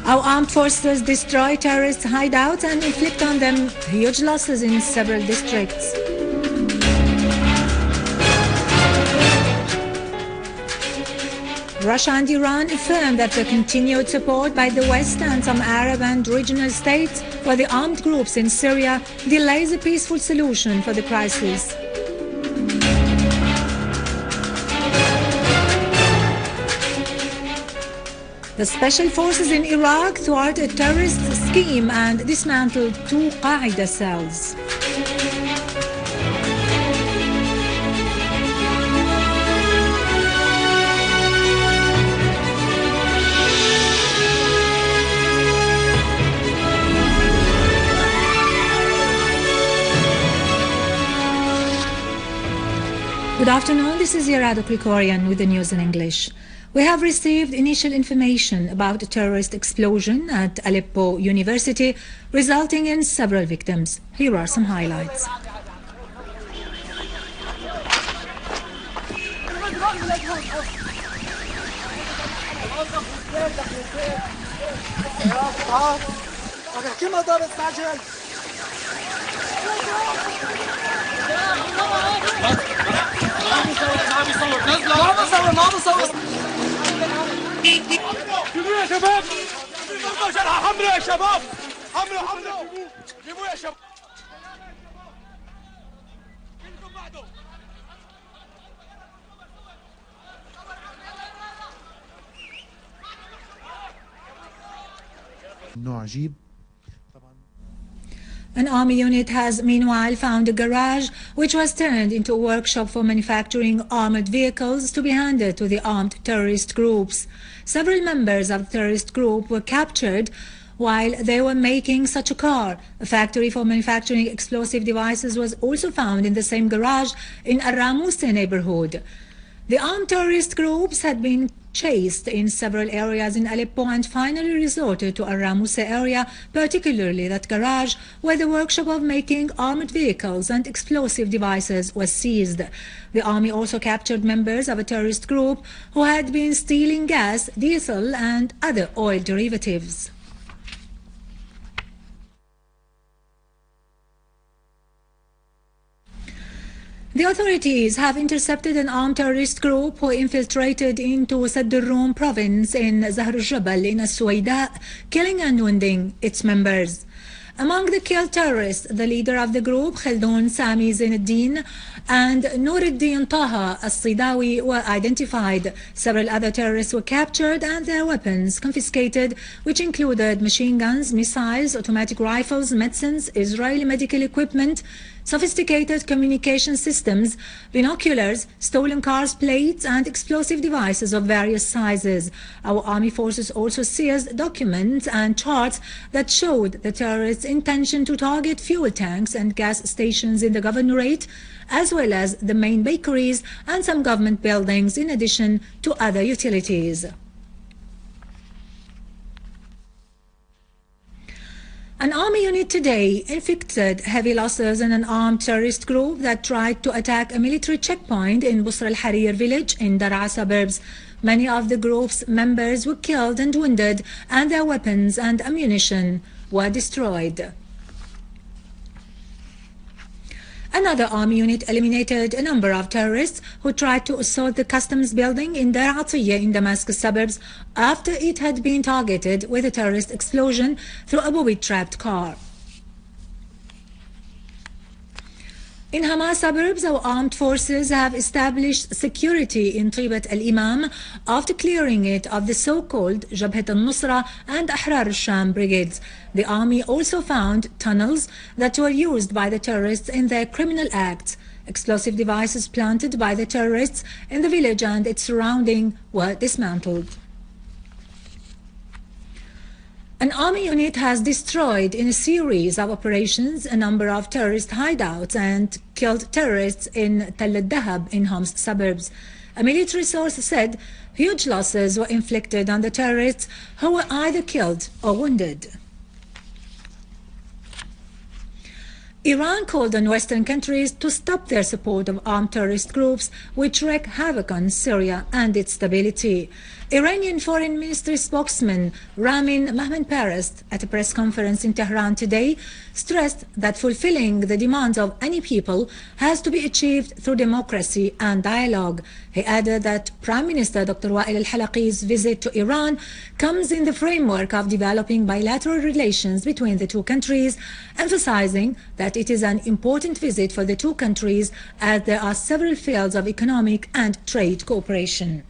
Our armed forces destroy terrorist hideouts and inflict on them huge losses in several districts. Russia and Iran affirm that the continued support by the West and some Arab and regional states for the armed groups in Syria delays a peaceful solution for the crisis. The special forces in Iraq thwart a terrorist scheme and dismantled 2 Qaeda cells. Good afternoon, this is Yarado Krikorian with the news in English. We have received initial information about a terrorist explosion at Aleppo University, resulting in several victims. Here are some highlights. An army unit has meanwhile found a garage which was turned into a workshop for manufacturing armored vehicles to be handed to the armed terrorist groups. Several members of the terrorist group were captured while they were making such a car. A factory for manufacturing explosive devices was also found in the same garage in Al-Ramuse neighborhood. The armed terrorist groups had been chased in several areas in Aleppo and finally resorted to Al-Ramuse area, particularly that garage where the workshop of making armored vehicles and explosive devices was seized. The army also captured members of a terrorist group who had been stealing gas, diesel and other oil derivatives. The authorities have intercepted an armed terrorist group who infiltrated into Sadd al-Rum province in Zahr al-Jabal in al-Suwayda, killing and wounding its members. Among the killed terrorists, the leader of the group, Khaldun Sami Zainuddin, and Nuruddin Taha al-Sidawi were identified. Several other terrorists were captured and their weapons confiscated, which included machine guns, missiles, automatic rifles, medicines, Israeli medical equipment, sophisticated communication systems, binoculars, stolen cars, plates, and explosive devices of various sizes. Our army forces also seized documents and charts that showed the terrorists' intention to target fuel tanks and gas stations in the governorate, as well as the main bakeries and some government buildings, in addition to other utilities. An army unit today inflicted heavy losses in an armed terrorist group that tried to attack a military checkpoint in Busra al-Harir village in Dalla suburbs. Many of the group's members were killed and wounded, and their weapons and ammunition were destroyed. Another army unit eliminated a number of terrorists who tried to assault the customs building in Dar Atiyah in Damascus suburbs after it had been targeted with a terrorist explosion through a booby-trapped car. In Hama suburbs, our armed forces have established security in Tibat al-Imam after clearing it of the so-called Jabhat al-Nusra and Ahrar al-Sham brigades. The army also found tunnels that were used by the terrorists in their criminal acts. Explosive devices planted by the terrorists in the village and its surrounding were dismantled. An army unit has destroyed in a series of operations a number of terrorist hideouts and killed terrorists in Tal al-Dahab in Homs suburbs. A military source said huge losses were inflicted on the terrorists who were either killed or wounded. Iran called on Western countries to stop their support of armed terrorist groups which wreak havoc on Syria and its stability. Iranian Foreign Ministry spokesman Ramin Mahmoudparast, at a press conference in Tehran today, stressed that fulfilling the demands of any people has to be achieved through democracy and dialogue. He added that Prime Minister Dr. Wael al-Halaqi's visit to Iran comes in the framework of developing bilateral relations between the two countries, emphasizing that it is an important visit for the two countries as there are several fields of economic and trade cooperation.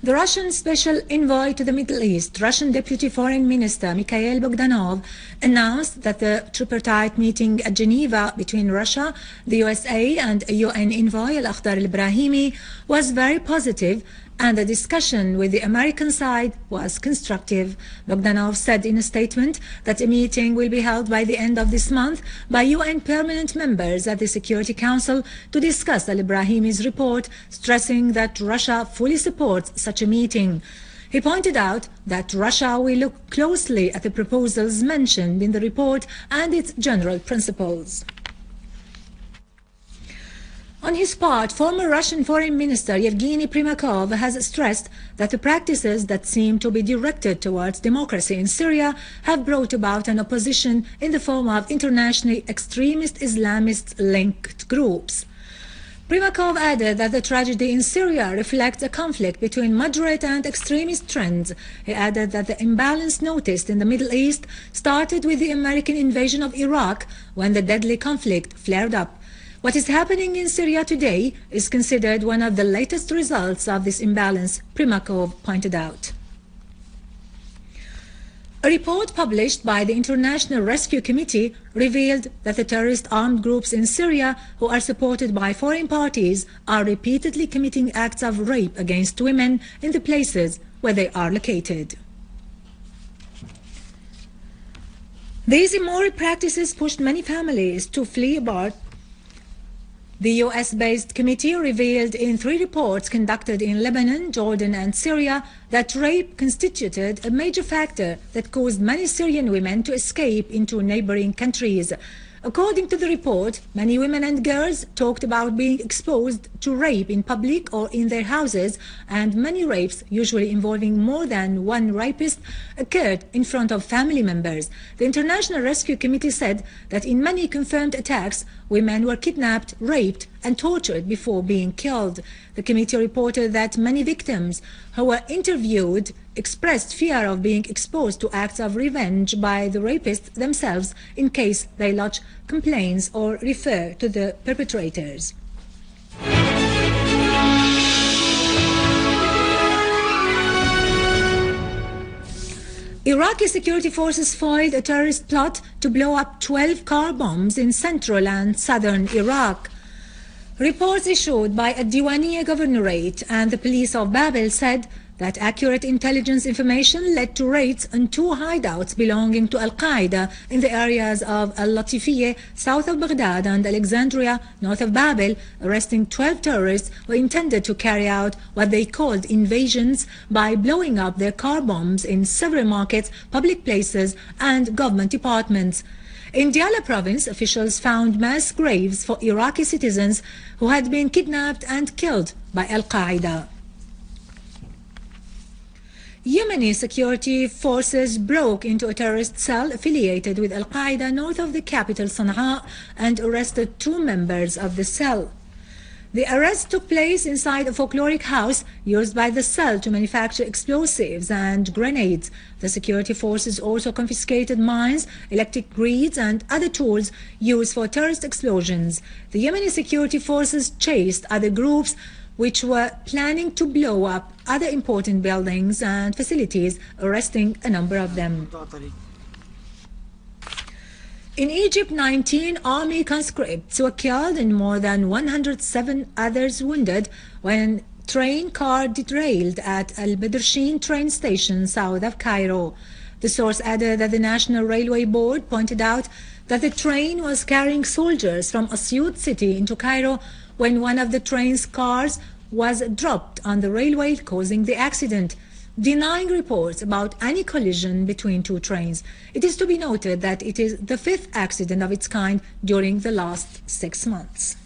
The Russian Special Envoy to the Middle East, Russian Deputy Foreign Minister Mikhail Bogdanov, announced that the tripartite meeting at Geneva between Russia, the USA and UN Envoy Al-Akhdar al-Ibrahimi was very positive, and the discussion with the American side was constructive. Bogdanov said in a statement that a meeting will be held by the end of this month by UN permanent members at the Security Council to discuss al-Ibrahimi's report, stressing that Russia fully supports such a meeting. He pointed out that Russia will look closely at the proposals mentioned in the report and its general principles. On his part, former Russian Foreign Minister Yevgeny Primakov has stressed that the practices that seem to be directed towards democracy in Syria have brought about an opposition in the form of internationally extremist Islamist-linked groups. Primakov added that the tragedy in Syria reflects a conflict between moderate and extremist trends. He added that the imbalance noticed in the Middle East started with the American invasion of Iraq, when the deadly conflict flared up. What is happening in Syria today is considered one of the latest results of this imbalance, Primakov pointed out. A report published by the International Rescue Committee revealed that the terrorist armed groups in Syria, who are supported by foreign parties, are repeatedly committing acts of rape against women in the places where they are located. These immoral practices pushed many families to flee abroad. The US-based committee revealed in 3 reports conducted in Lebanon, Jordan and Syria that rape constituted a major factor that caused many Syrian women to escape into neighboring countries. According to the report, many women and girls talked about being exposed to rape in public or in their houses, and many rapes, usually involving more than one rapist, occurred in front of family members. The International Rescue Committee said that in many confirmed attacks, women were kidnapped, raped, and tortured before being killed. The committee reported that many victims who were interviewed expressed fear of being exposed to acts of revenge by the rapists themselves in case they lodge complaints or refer to the perpetrators. Iraqi security forces foiled a terrorist plot to blow up 12 car bombs in central and southern Iraq. Reports issued by a Diwaniyah Governorate and the police of Babel said that accurate intelligence information led to raids on 2 hideouts belonging to Al-Qaeda in the areas of Al-Latifiyeh, south of Baghdad, and Alexandria, north of Babel, arresting 12 terrorists who intended to carry out what they called invasions by blowing up their car bombs in several markets, public places, and government departments. In Dalla province, officials found mass graves for Iraqi citizens who had been kidnapped and killed by Al-Qaeda. Yemeni security forces broke into a terrorist cell affiliated with Al-Qaeda north of the capital Sana'a and arrested 2 members of the cell. The arrest took place inside a folkloric house used by the cell to manufacture explosives and grenades. The security forces also confiscated mines, electric grids, and other tools used for terrorist explosions. The Yemeni security forces chased other groups which were planning to blow up other important buildings and facilities, arresting a number of them. In Egypt, 19 army conscripts were killed and more than 107 others wounded when a train car derailed at Al-Badrshin train station south of Cairo. The source added that the National Railway Board pointed out that the train was carrying soldiers from Asyut city into Cairo when one of the train's cars was dropped on the railway, causing the accident. denying reports about any collision between two trains. It is to be noted that it is the fifth accident of its kind during the last 6 months.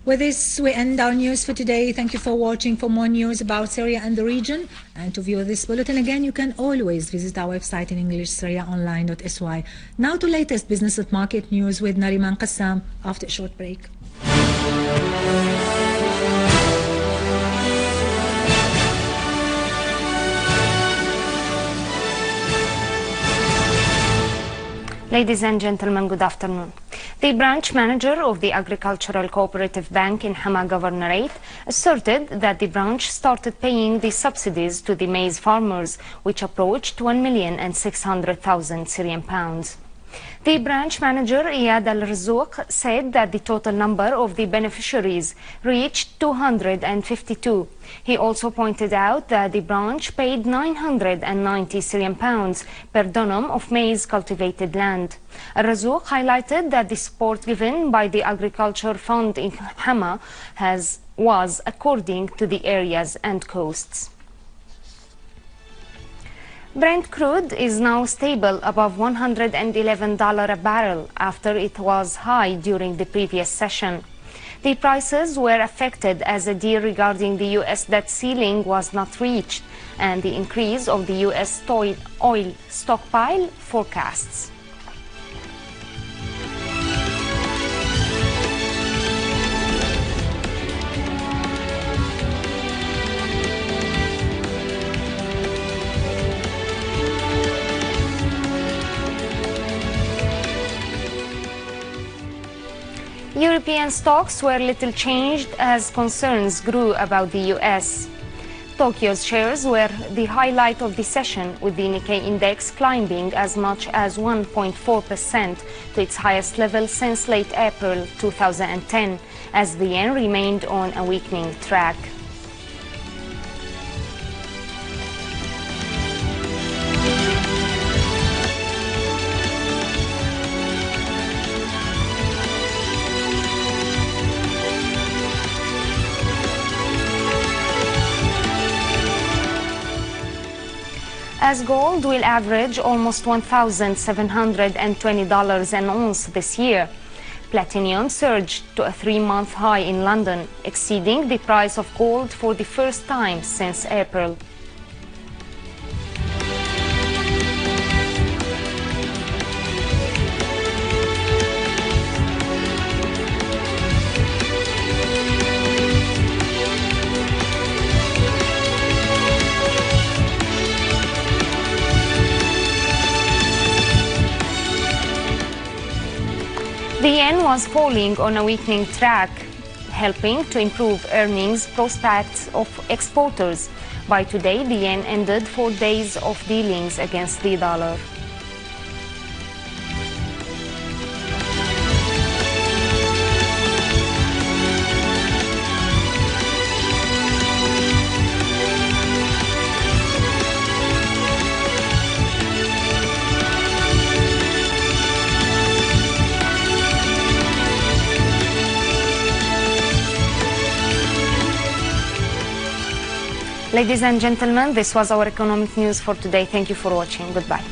With this, we end our news for today. Thank you for watching. For more news about Syria and the region, and to view this bulletin again, you can always visit our website in English, syriaonline.sy. Now to latest business and market news with Nariman Qassam after a short break. Ladies and gentlemen, good afternoon. The branch manager of the Agricultural Cooperative Bank in Hama Governorate asserted that the branch started paying the subsidies to the maize farmers, which approached 1,600,000 Syrian pounds. The branch manager, Iyad al-Razouk, said that the total number of the beneficiaries reached 252. He also pointed out that the branch paid 990 Syrian pounds per dönum of maize cultivated land. Al-Razouk highlighted that the support given by the Agriculture Fund in Hama was according to the areas and coasts. Brent crude is now stable above $111 a barrel after it was high during the previous session. The prices were affected as a deal regarding the U.S. debt ceiling was not reached and the increase of the U.S. oil stockpile forecasts. European stocks were little changed as concerns grew about the U.S. Tokyo's shares were the highlight of the session, with the Nikkei index climbing as much as 1.4% to its highest level since late April 2010, as the yen remained on a weakening track. As gold will average almost $1,720 an ounce this year, platinum surged to a 3-month high in London, exceeding the price of gold for the first time since April. The yen was falling on a weakening track, helping to improve earnings prospects of exporters. By today, the yen ended 4 days of dealings against the dollar. Ladies and gentlemen, this was our economic news for today. Thank you for watching. Goodbye.